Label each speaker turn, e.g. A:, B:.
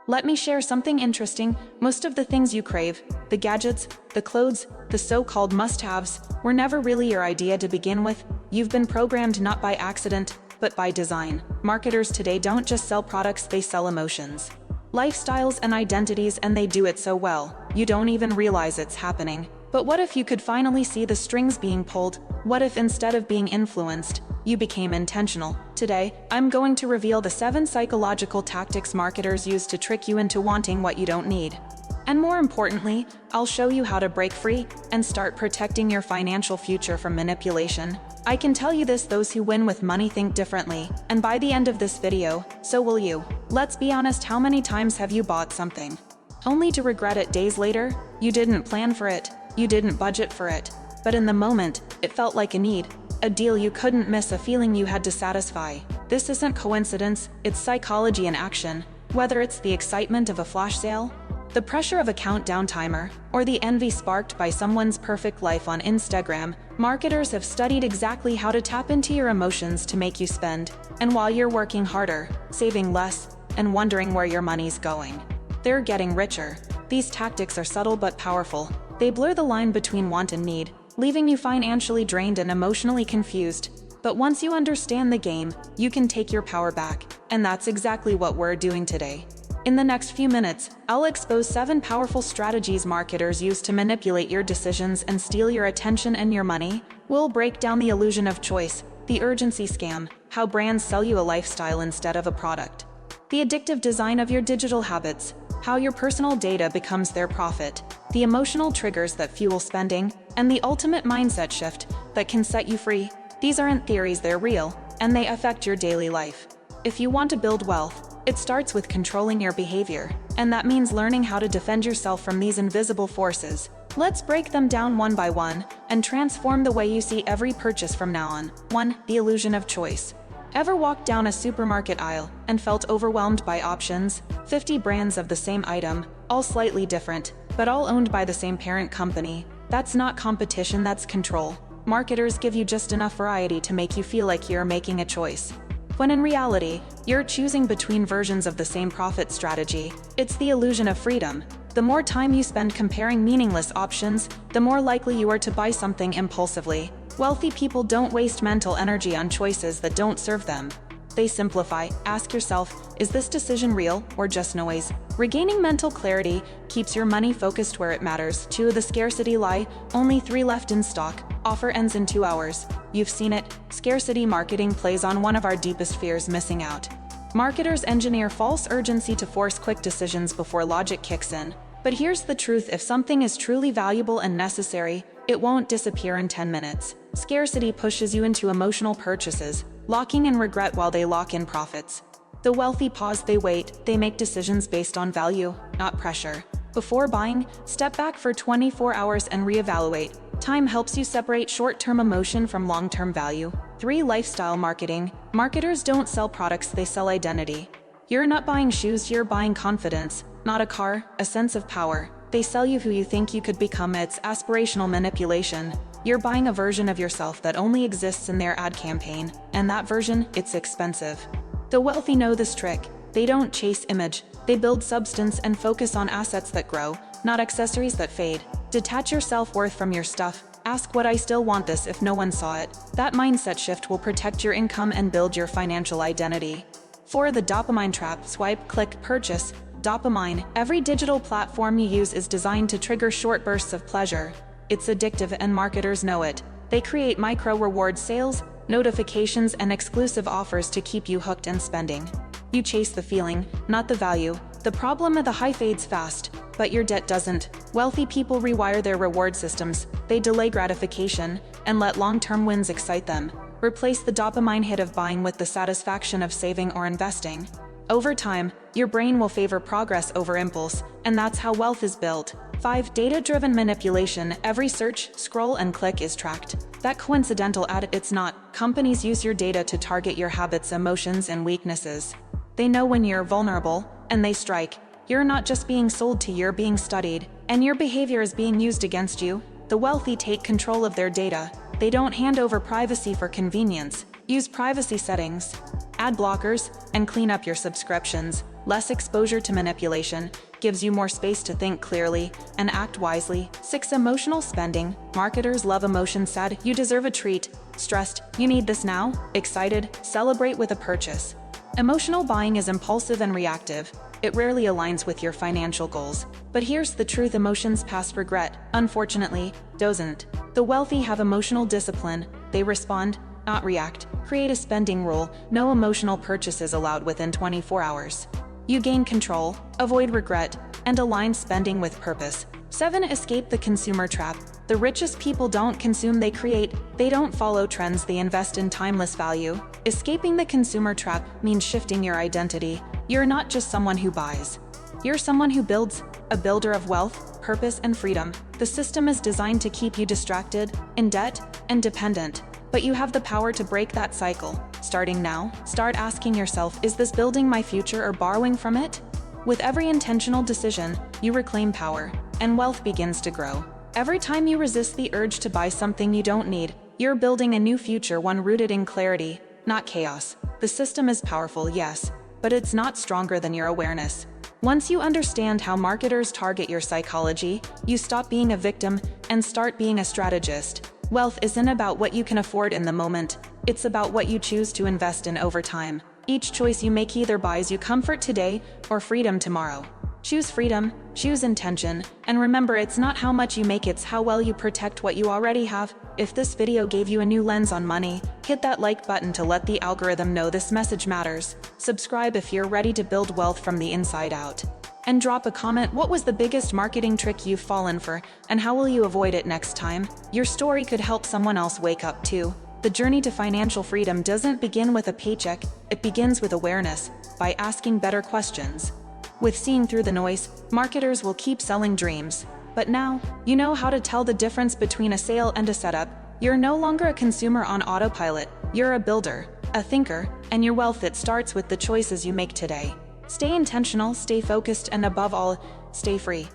A: Let me share something interesting. Most of the things you crave, the gadgets, the clothes, the so-called must-haves, were never really your idea to begin with. You've been programmed not by accident, but by design. Marketers today don't just sell products, they sell emotions, lifestyles, and identities, and they do it so well, you don't even realize it's happening. But what if you could finally see the strings being pulled? What if instead of being influenced, you became intentional? Today, I'm going to reveal the 7 psychological tactics marketers use to trick you into wanting what you don't need. And more importantly, I'll show you how to break free and start protecting your financial future from manipulation. I can tell you this, those who win with money think differently, and by the end of this video, so will you. Let's be honest, how many times have you bought something only to regret it days later? You didn't plan for it, you didn't budget for it, but in the moment, it felt like a need, a deal you couldn't miss, a feeling you had to satisfy. This isn't coincidence, it's psychology in action. Whether it's the excitement of a flash sale, the pressure of a countdown timer, or the envy sparked by someone's perfect life on Instagram, marketers have studied exactly how to tap into your emotions to make you spend. And while you're working harder, saving less, and wondering where your money's going, they're getting richer. These tactics are subtle but powerful. They blur the line between want and need, leaving you financially drained and emotionally confused. But once you understand the game, you can take your power back. And that's exactly what we're doing today. In the next few minutes, I'll expose 7 powerful strategies marketers use to manipulate your decisions and steal your attention and your money. We'll break down the illusion of choice, the urgency scam, how brands sell you a lifestyle instead of a product, the addictive design of your digital habits, how your personal data becomes their profit, the emotional triggers that fuel spending, and the ultimate mindset shift that can set you free. These aren't theories, they're real, and they affect your daily life. If you want to build wealth, it starts with controlling your behavior, and that means learning how to defend yourself from these invisible forces. Let's break them down one by one and transform the way you see every purchase from now on. 1. The illusion of choice. Ever walked down a supermarket aisle and felt overwhelmed by options? 50 brands of the same item, all slightly different, but all owned by the same parent company. That's not competition, that's control. Marketers give you just enough variety to make you feel like you're making a choice, when in reality, you're choosing between versions of the same profit strategy. It's the illusion of freedom. The more time you spend comparing meaningless options, the more likely you are to buy something impulsively. Wealthy people don't waste mental energy on choices that don't serve them. They simplify. Ask yourself, is this decision real or just noise? Regaining mental clarity keeps your money focused where it matters. 2. The scarcity lie. Only 3 left in stock. Offer ends in 2 hours. You've seen it. Scarcity marketing plays on one of our deepest fears, missing out. Marketers engineer false urgency to force quick decisions before logic kicks in. But here's the truth, if something is truly valuable and necessary, it won't disappear in 10 minutes. Scarcity pushes you into emotional purchases, locking in regret while they lock in profits. The wealthy pause, they wait, they make decisions based on value, not pressure. Before buying, step back for 24 hours and reevaluate. Time helps you separate short-term emotion from long-term value. 3. Lifestyle marketing. Marketers don't sell products, they sell identity. You're not buying shoes, you're buying confidence, not a car, a sense of power. They sell you who you think you could become. It's aspirational manipulation. You're buying a version of yourself that only exists in their ad campaign, and that version, it's expensive. The wealthy know this trick. They don't chase image, they build substance and focus on assets that grow, not accessories that fade. Detach your self-worth from your stuff. Ask, would I still want this if no one saw it? That mindset shift will protect your income and build your financial identity. 4. The dopamine trap. Swipe, click, purchase. Dopamine. Every digital platform you use is designed to trigger short bursts of pleasure. It's addictive and marketers know it. They create micro-reward sales, notifications, and exclusive offers to keep you hooked and spending. You chase the feeling, not the value. The problem of the high fades fast, but your debt doesn't. Wealthy people rewire their reward systems. They delay gratification and let long-term wins excite them. Replace the dopamine hit of buying with the satisfaction of saving or investing. Over time, your brain will favor progress over impulse, and that's how wealth is built. 5. Data-driven manipulation. Every search, scroll, and click is tracked. That coincidental ad, it's not. Companies use your data to target your habits, emotions, and weaknesses. They know when you're vulnerable, and they strike. You're not just being sold to, you're being studied, and your behavior is being used against you. The wealthy take control of their data. They don't hand over privacy for convenience. Use privacy settings, ad blockers, and clean up your subscriptions. less exposure to manipulation, gives you more space to think clearly and act wisely. 6. Emotional spending. Marketers love emotion. Sad, you deserve a treat. Stressed, you need this now. Excited, celebrate with a purchase. Emotional buying is impulsive and reactive. It rarely aligns with your financial goals. But here's the truth: emotions past regret, unfortunately, doesn't. The wealthy have emotional discipline. They respond, not react. Create a spending rule: no emotional purchases allowed within 24 hours. You gain control, avoid regret, and align spending with purpose. 7. Escape the consumer trap. The richest people don't consume, they create. They don't follow trends, they invest in timeless value. Escaping the consumer trap means shifting your identity. You're not just someone who buys. You're someone who builds, a builder of wealth, purpose, and freedom. The system is designed to keep you distracted, in debt, and dependent. But you have the power to break that cycle. Starting now, start asking yourself, is this building my future or borrowing from it? With every intentional decision, you reclaim power, and wealth begins to grow. Every time you resist the urge to buy something you don't need, you're building a new future, one rooted in clarity, not chaos. The system is powerful, yes, but it's not stronger than your awareness. Once you understand how marketers target your psychology, you stop being a victim and start being a strategist. Wealth isn't about what you can afford in the moment, it's about what you choose to invest in over time. Each choice you make either buys you comfort today or freedom tomorrow. Choose freedom, choose intention, and remember, it's not how much you make, it's how well you protect what you already have. If this video gave you a new lens on money, hit that like button to let the algorithm know this message matters. Subscribe if you're ready to build wealth from the inside out. And drop a comment: what was the biggest marketing trick you've fallen for, and how will you avoid it next time? Your story could help someone else wake up too. The journey to financial freedom doesn't begin with a paycheck, it begins with awareness, by asking better questions. With seeing through the noise, marketers will keep selling dreams. But now, you know how to tell the difference between a sale and a setup. You're no longer a consumer on autopilot, you're a builder, a thinker, and your wealth, it starts with the choices you make today. Stay intentional, stay focused, and above all, stay free.